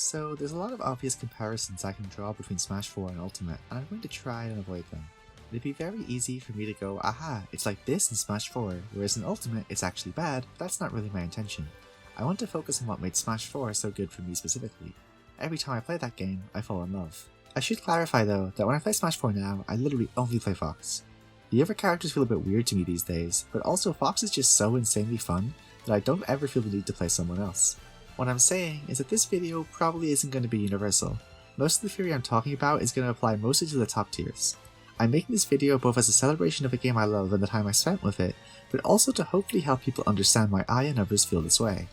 So there's a lot of obvious comparisons I can draw between Smash 4 and Ultimate, and I'm going to try and avoid them. It'd be very easy for me to go, aha, it's like this in Smash 4, whereas in Ultimate it's actually bad, but that's not really my intention. I want to focus on what made Smash 4 so good for me specifically. Every time I play that game, I fall in love. I should clarify though, that when I play Smash 4 now, I literally only play Fox. The other characters feel a bit weird to me these days, but also Fox is just so insanely fun that I don't ever feel the need to play someone else. What I'm saying is that this video probably isn't going to be universal. Most of the theory I'm talking about is going to apply mostly to the top tiers. I'm making this video both as a celebration of a game I love and the time I spent with it, but also to hopefully help people understand why I and others feel this way.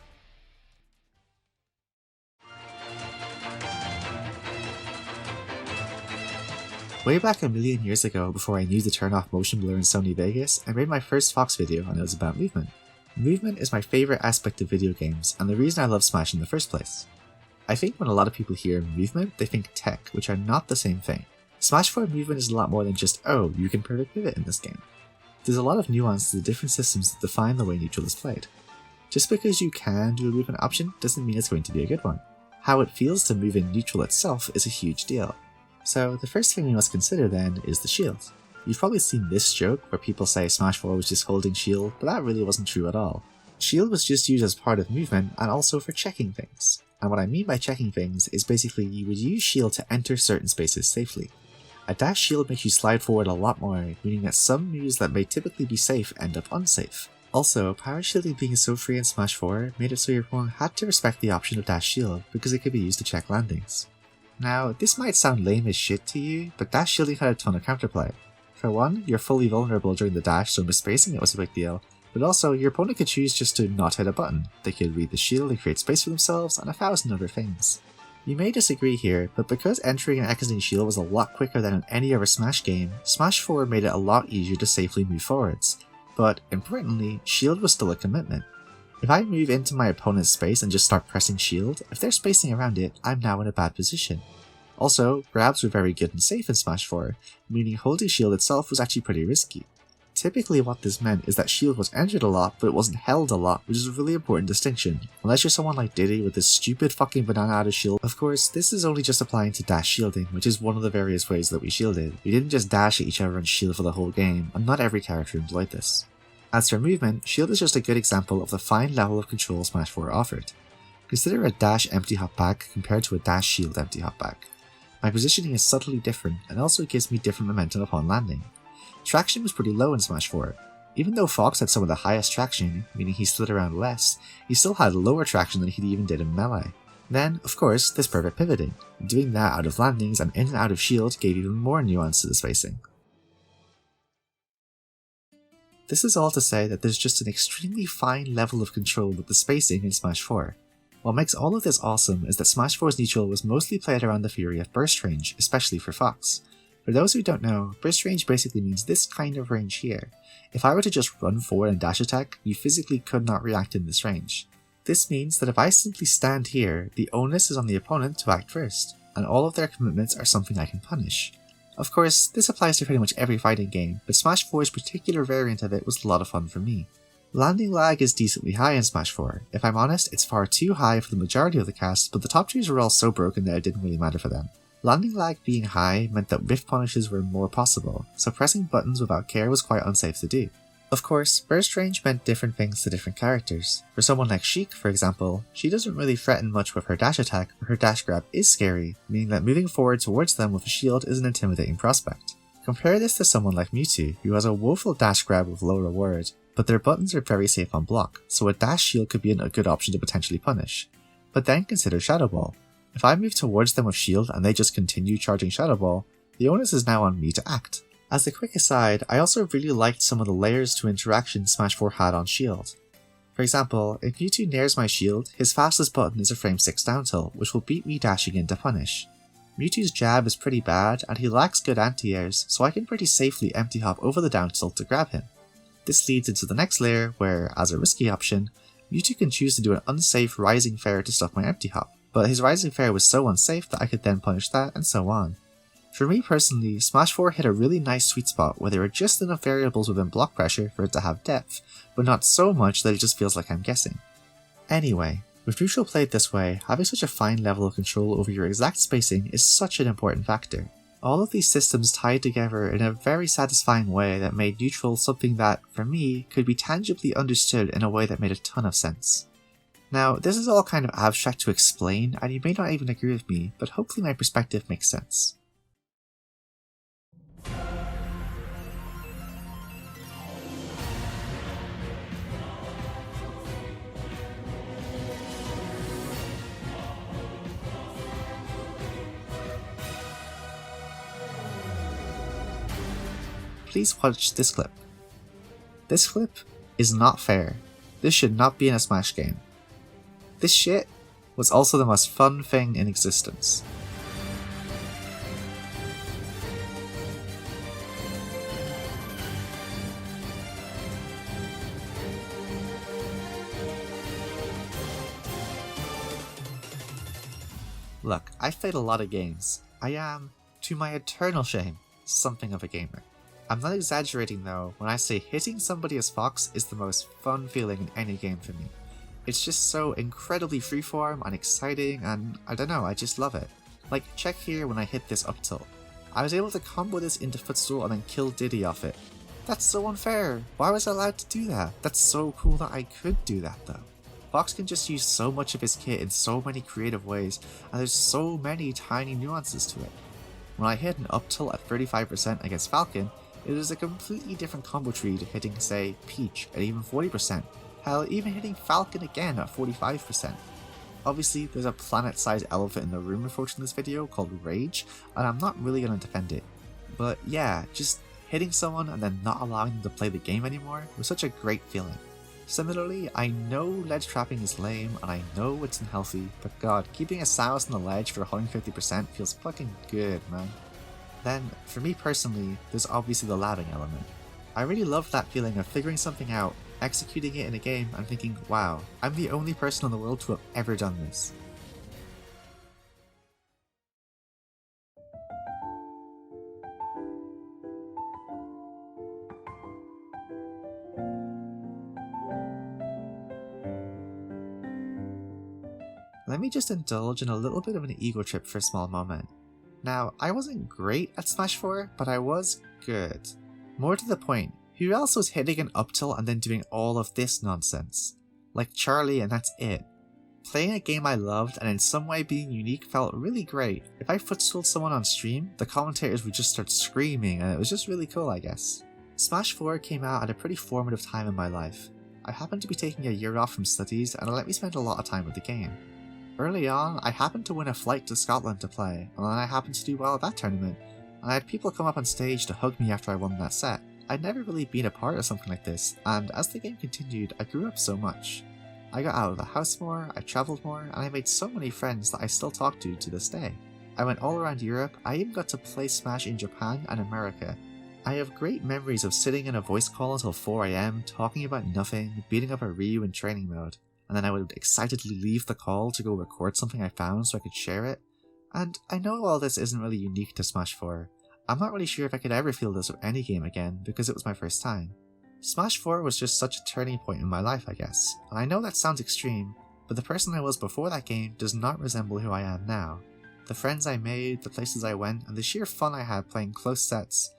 Way back a million years ago, before I knew to turn off motion blur in Sony Vegas, I made my first Fox video and it was about movement. Movement is my favourite aspect of video games, and the reason I love Smash in the first place. I think when a lot of people hear movement, they think tech, which are not the same thing. Smash 4 movement is a lot more than just, oh, you can perfect pivot in this game. There's a lot of nuance to the different systems that define the way neutral is played. Just because you can do a movement option doesn't mean it's going to be a good one. How it feels to move in neutral itself is a huge deal. So the first thing we must consider then is the shield. You've probably seen this joke where people say Smash 4 was just holding shield, but that really wasn't true at all. Shield was just used as part of movement and also for checking things. And what I mean by checking things is basically you would use shield to enter certain spaces safely. A dash shield makes you slide forward a lot more, meaning that some moves that may typically be safe end up unsafe. Also, power shielding being so free in Smash 4 made it so your opponent had to respect the option of dash shield because it could be used to check landings. Now, this might sound lame as shit to you, but dash shielding had a ton of counterplay. For one, you're fully vulnerable during the dash, so misspacing it was a big deal, but also your opponent could choose just to not hit a button. They could read the shield and create space for themselves, and 1,000 other things. You may disagree here, but because entering and exiting shield was a lot quicker than in any other Smash game, Smash 4 made it a lot easier to safely move forwards. But, importantly, shield was still a commitment. If I move into my opponent's space and just start pressing shield, if they're spacing around it, I'm now in a bad position. Also, grabs were very good and safe in Smash 4, meaning holding shield itself was actually pretty risky. Typically what this meant is that shield was entered a lot, but it wasn't held a lot, which is a really important distinction, unless you're someone like Diddy with this stupid fucking banana out of shield. Of course, this is only just applying to dash shielding, which is one of the various ways that we shielded. We didn't just dash at each other and shield for the whole game, and not every character employed this. As for movement, shield is just a good example of the fine level of control Smash 4 offered. Consider a dash empty hop back compared to a dash shield empty hop back. My positioning is subtly different and also gives me different momentum upon landing. Traction was pretty low in Smash 4. Even though Fox had some of the highest traction, meaning he slid around less, he still had lower traction than he even did in Melee. Then, of course, there's perfect pivoting. Doing that out of landings and in and out of shield gave even more nuance to the spacing. This is all to say that there's just an extremely fine level of control with the spacing in Smash 4. What makes all of this awesome is that Smash 4's neutral was mostly played around the theory of burst range, especially for Fox. For those who don't know, burst range basically means this kind of range here. If I were to just run forward and dash attack, you physically could not react in this range. This means that if I simply stand here, the onus is on the opponent to act first, and all of their commitments are something I can punish. Of course, this applies to pretty much every fighting game, but Smash 4's particular variant of it was a lot of fun for me. Landing lag is decently high in Smash 4. If I'm honest, it's far too high for the majority of the cast, but the top tiers were all so broken that it didn't really matter for them. Landing lag being high meant that whiff punishes were more possible, so pressing buttons without care was quite unsafe to do. Of course, burst range meant different things to different characters. For someone like Sheik, for example, she doesn't really threaten much with her dash attack, but her dash grab is scary, meaning that moving forward towards them with a shield is an intimidating prospect. Compare this to someone like Mewtwo, who has a woeful dash grab with low reward, but their buttons are very safe on block, so a dash shield could be a good option to potentially punish. But then consider Shadow Ball. If I move towards them with shield and they just continue charging Shadow Ball, the onus is now on me to act. As a quick aside, I also really liked some of the layers to interaction Smash 4 had on shield. For example, if Mewtwo nairs my shield, his fastest button is a frame 6 down tilt, which will beat me dashing in to punish. Mewtwo's jab is pretty bad and he lacks good anti-airs, so I can pretty safely empty hop over the down tilt to grab him. This leads into the next layer where, as a risky option, Mewtwo can choose to do an unsafe rising fair to stop my empty hop, but his rising fair was so unsafe that I could then punish that and so on. For me personally, Smash 4 hit a really nice sweet spot where there were just enough variables within block pressure for it to have depth, but not so much that it just feels like I'm guessing. Anyway, With neutral played this way, having such a fine level of control over your exact spacing is such an important factor. All of these systems tied together in a very satisfying way that made neutral something that, for me, could be tangibly understood in a way that made a ton of sense. Now, this is all kind of abstract to explain, and you may not even agree with me, but hopefully my perspective makes sense. Please watch this clip. This clip is not fair. This should not be in a Smash game. This shit was also the most fun thing in existence. Look, I've played a lot of games. I am, to my eternal shame, something of a gamer. I'm not exaggerating though when I say hitting somebody as Fox is the most fun feeling in any game for me. It's just so incredibly freeform and exciting, and I don't know, I just love it. Like, check here when I hit this up tilt. I was able to combo this into footstool and then kill Diddy off it. That's so unfair! Why was I allowed to do that? That's so cool that I could do that though. Fox can just use so much of his kit in so many creative ways, and there's so many tiny nuances to it. When I hit an up tilt at 35% against Falcon, it is a completely different combo tree to hitting, say, Peach at even 40%, hell, even hitting Falcon again at 45%. Obviously, there's a planet-sized elephant in the room approaching this video called Rage, and I'm not really going to defend it. But yeah, just hitting someone and then not allowing them to play the game anymore was such a great feeling. Similarly, I know ledge trapping is lame, and I know it's unhealthy, but god, keeping a Samus on the ledge for 150% feels fucking good, man. Then, for me personally, there's obviously the labbing element. I really love that feeling of figuring something out, executing it in a game, and thinking, wow, I'm the only person in the world to have ever done this. Let me just indulge in a little bit of an ego trip for a small moment. Now, I wasn't great at Smash 4, but I was good. More to the point, who else was hitting an up tilt and then doing all of this nonsense? Like Charlie, and that's it. Playing a game I loved and in some way being unique felt really great. If I footstooled someone on stream, the commentators would just start screaming, and it was just really cool, I guess. Smash 4 came out at a pretty formative time in my life. I happened to be taking a year off from studies, and it let me spend a lot of time with the game. Early on, I happened to win a flight to Scotland to play, and then I happened to do well at that tournament, and I had people come up on stage to hug me after I won that set. I'd never really been a part of something like this, and as the game continued, I grew up so much. I got out of the house more, I travelled more, and I made so many friends that I still talk to this day. I went all around Europe, I even got to play Smash in Japan and America. I have great memories of sitting in a voice call until 4 AM, talking about nothing, beating up a Ryu in training mode, and then I would excitedly leave the call to go record something I found so I could share it. And I know all this isn't really unique to Smash 4. I'm not really sure if I could ever feel this with any game again, because it was my first time. Smash 4 was just such a turning point in my life, I guess, and I know that sounds extreme, but the person I was before that game does not resemble who I am now. The friends I made, the places I went, and the sheer fun I had playing close sets.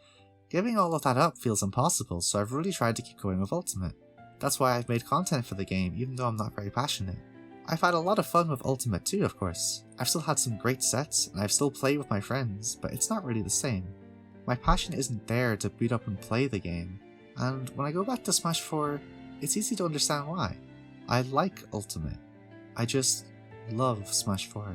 Giving all of that up feels impossible, so I've really tried to keep going with Ultimate. That's why I've made content for the game, even though I'm not very passionate. I've had a lot of fun with Ultimate too, of course. I've still had some great sets, and I've still played with my friends, but it's not really the same. My passion isn't there to beat up and play the game, and when I go back to Smash 4, it's easy to understand why. I like Ultimate. I just love Smash 4.